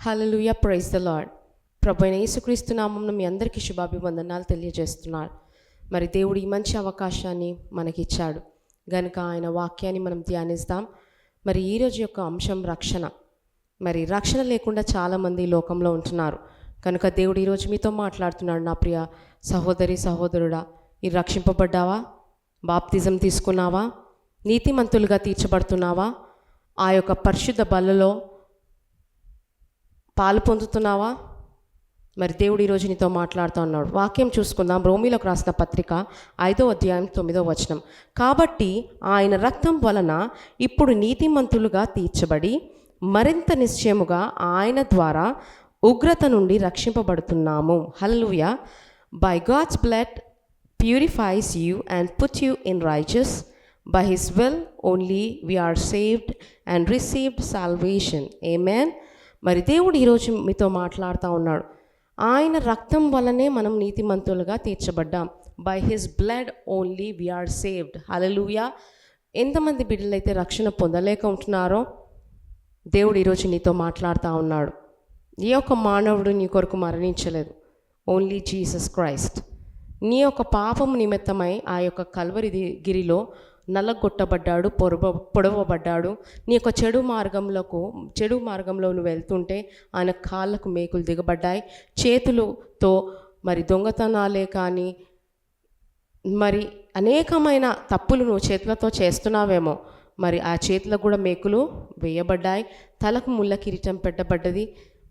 Hallelujah, praise the Lord. ప్రభు అయిన యేసుక్రీస్తు నామమున మీ అందరికీ శుభాభివందనాలు తెలియజేస్తున్నాను. మరి దేవుడు ఈ మంచి అవకాశాన్ని మనకిచ్చాడు గనుక ఆయన వాక్యాన్ని మనం ధ్యానిస్తాం. మరి ఈరోజు యొక్క అంశం రక్షణ. మరి రక్షణ లేకుండా చాలామంది ఈ లోకంలో ఉంటున్నారు కనుక దేవుడు ఈరోజు మీతో మాట్లాడుతున్నాడు. నా ప్రియ సహోదరి సహోదరుడా, ఈ రక్షింపబడ్డావా? బాప్తిజం తీసుకున్నావా? నీతిమంతులుగా తీర్చబడుతున్నావా? ఆ యొక్క పరిశుద్ధ బలలో పాలు పొందుతున్నావా? మరి దేవుడు ఈరోజు నీతో మాట్లాడుతూ ఉన్నాడు. వాక్యం చూసుకుందాం. రోమీలకు రాసిన పత్రిక 5వ అధ్యాయం 9వ వచనం. కాబట్టి ఆయన రక్తం వలన ఇప్పుడు నీతిమంతులుగా తీర్చబడి మరింత నిశ్చయముగా ఆయన ద్వారా ఉగ్రత నుండి రక్షింపబడుతున్నాము. Hallelujah. By God's blood purifies you and put you in righteous. By his will only we are saved and received salvation. Amen. మరి దేవుడు ఈరోజు మీతో మాట్లాడుతూ ఉన్నాడు. ఆయన రక్తం వల్లనే మనం నీతిమంతులుగా తీర్చబడ్డాం. By his blood only we are saved. Hallelujah. ఎంతమంది బిడ్డలైతే రక్షణ పొందలేక ఉంటున్నారో దేవుడు ఈరోజు నీతో మాట్లాడుతూ ఉన్నాడు. ఏ ఒక్క మానవుడు నీ కొరకు మరణించలేదు. ఓన్లీ జీసస్ క్రైస్ట్ నీ యొక్క పాపము నిమిత్తమై ఆ యొక్క కల్వరి గిరిలో నల్లగొట్టబడ్డాడు, పొడవబడ్డాడు. నీ యొక్క చెడు మార్గంలో నువ్వు వెళ్తుంటే ఆయన కాళ్ళకు మేకులు దిగబడ్డాయి. చేతులతో మరి దొంగతనాలే కానీ మరి అనేకమైన తప్పులు నువ్వు చేతులతో చేస్తున్నావేమో, మరి ఆ చేతులకు కూడా మేకులు వేయబడ్డాయి. తలకు ముళ్ళ కిరీటం పెట్టబడ్డది.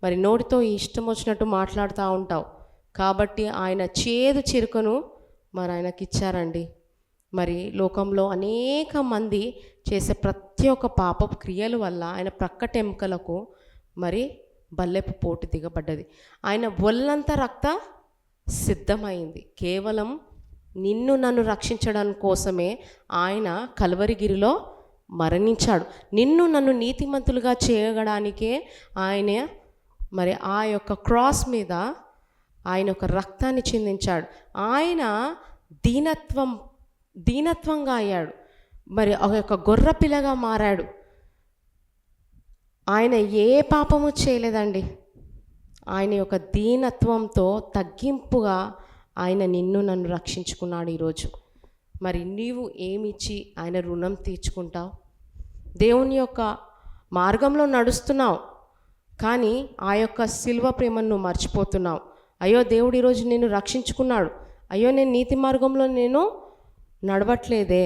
మరి నోటితో ఇష్టం వచ్చినట్టు మాట్లాడుతూ ఉంటావు కాబట్టి ఆయన చేదు చిరుకను మరి ఆయనకి ఇచ్చారండి. మరి లోకంలో అనేక మంది చేసే ప్రతి ఒక్క పాపపు క్రియల వల్ల ఆయన ప్రక్కటెముకలకు మరి బల్లెపు పోటు దిగబడ్డది. ఆయన ఒళ్ళంతా రక్త సిద్ధమైంది. కేవలం నిన్ను నన్ను రక్షించడం కోసమే ఆయన కల్వరిగిరిలో మరణించాడు. నిన్ను నన్ను నీతిమంతులుగా చేయడానికే ఆయన మరి ఆ యొక్క క్రాస్ మీద ఆయన యొక్క రక్తాన్ని చిందించాడు. ఆయన దీనత్వంగా అయ్యాడు. మరి ఒక యొక్క గొర్రె పిల్లగా మారాడు. ఆయన ఏ పాపము చేయలేదండి. ఆయన యొక్క దీనత్వంతో తగ్గింపుగా ఆయన నిన్ను నన్ను రక్షించుకున్నాడు. ఈరోజు మరి నీవు ఏమిచ్చి ఆయన రుణం తీర్చుకుంటావు? దేవుని యొక్క మార్గంలో నడుస్తున్నావు కానీ ఆ యొక్క సిలువ ప్రేమను నువ్వు మర్చిపోతున్నావు. అయ్యో దేవుడు ఈరోజు నిన్ను రక్షించుకున్నాడు, అయ్యో నేను నీతి మార్గంలో నేను నడవట్లేదే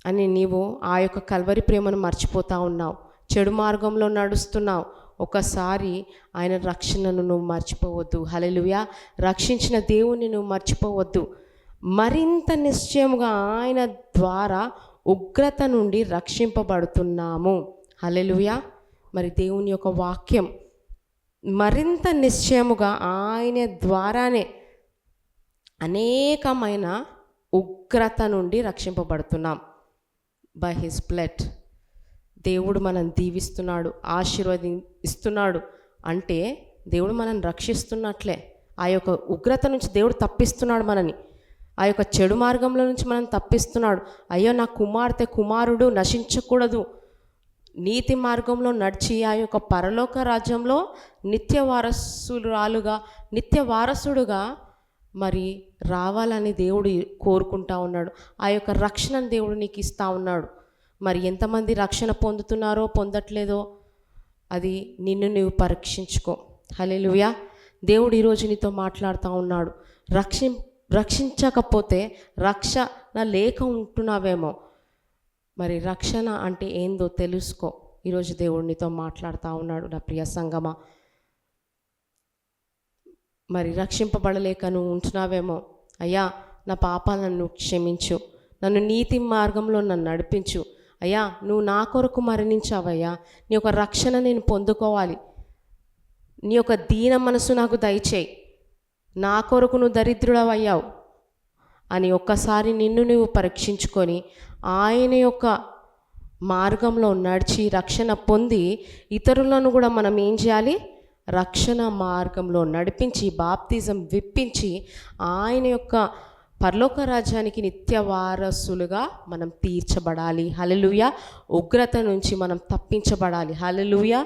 అని నీవు ఆ యొక్క కల్వరి ప్రేమను మర్చిపోతూ ఉన్నావు. చెడు మార్గంలో నడుస్తున్నావు. ఒకసారి ఆయన రక్షణను నువ్వు మర్చిపోవద్దు. హల్లెలూయా. రక్షించిన దేవుణ్ణి నువ్వు మర్చిపోవద్దు. మరింత నిశ్చయముగా ఆయన ద్వారా ఉగ్రత నుండి రక్షింపబడుతున్నాము. హల్లెలూయా. మరి దేవుని యొక్క వాక్యం మరింత నిశ్చయముగా ఆయన ద్వారానే అనేకమైన ఉగ్రత నుండి రక్షింపబడుతున్నాం. బై హిస్ బ్లడ్ దేవుడు మనం దీవిస్తున్నాడు, ఆశీర్వదిస్తున్నాడు అంటే దేవుడు మనం రక్షిస్తున్నట్లే. ఆ యొక్క ఉగ్రత నుంచి దేవుడు తప్పిస్తున్నాడు మనని. ఆ యొక్క చెడు మార్గంలో నుంచి మనం తప్పిస్తున్నాడు. అయ్యో నా కుమారుడు నశించకూడదు, నీతి మార్గంలో నడిచి ఆ యొక్క పరలోక రాజ్యంలో నిత్య వారసుడుగా మరి రావాలని దేవుడు కోరుకుంటా ఉన్నాడు. ఆ యొక్క రక్షణను దేవుడు నీకు ఇస్తూ ఉన్నాడు. మరి ఎంతమంది రక్షణ పొందుతున్నారో పొందట్లేదో అది నిన్ను నీవు పరీక్షించుకో. హల్లెలూయా. దేవుడు ఈరోజు నీతో మాట్లాడుతూ ఉన్నాడు. రక్షించకపోతే రక్షణ లేక ఉంటున్నావేమో. మరి రక్షణ అంటే ఏందో తెలుసుకో. ఈరోజు దేవుడు నీతో మాట్లాడుతూ ఉన్నాడు. నా ప్రియ సంగమా, మరి రక్షింపబడలేక నువ్వు ఉంటున్నావేమో. అయ్యా నా పాపాలను క్షమించు, నన్ను నీతి మార్గంలో నన్ను నడిపించు. అయ్యా నువ్వు నా కొరకు మరణించావయ్యా, నీ యొక్క రక్షణ నేను పొందుకోవాలి, నీ యొక్క దీన మనసు నాకు దయచేయి, నా కొరకు నువ్వు దరిద్రుడవయ్యావు అని ఒక్కసారి నిన్ను నువ్వు పరీక్షించుకొని ఆయన యొక్క మార్గంలో నడిచి రక్షణ పొంది ఇతరులను కూడా మనం ఏం చేయాలి? రక్షణ మార్గంలో నడిపించి బాప్తిజం విప్పించి ఆయన యొక్క పరలోక రాజ్యానికి నిత్య వారసులుగా మనం తీర్చబడాలి. హల్లెలూయా. ఉగ్రత నుంచి మనం తప్పించబడాలి. హల్లెలూయా.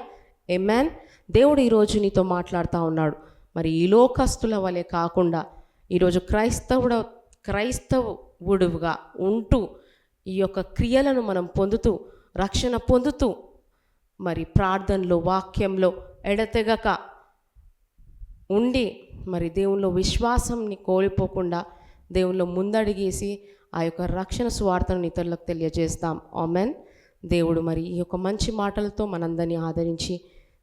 ఆమేన్. దేవుడు ఈరోజు నీతో మాట్లాడుతూ ఉన్నాడు. మరి ఈ లోకస్తుల వలె కాకుండా ఈరోజు క్రైస్తవుడుగా ఉంటూ ఈ యొక్క క్రియలను మనం పొందుతూ రక్షణ పొందుతూ మరి ప్రార్థనలో వాక్యంలో ఎడతెగక ఉండి మరి దేవునిలో విశ్వాసంని కోల్పోకుండా దేవునిలో ముందడిగేసి ఆ యొక్క రక్షణ సువార్తను ఇతరులకు తెలియజేస్తాం. ఆమేన్. దేవుడు మరి ఈ యొక్క మంచి మాటలతో మనందరినీ ఆదరించి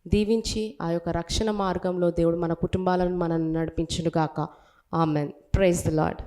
దీవించి ఆ యొక్క రక్షణ మార్గంలో దేవుడు మన కుటుంబాలను మనల్ని నడిపించునుగాక. ఆమేన్. Praise the lord.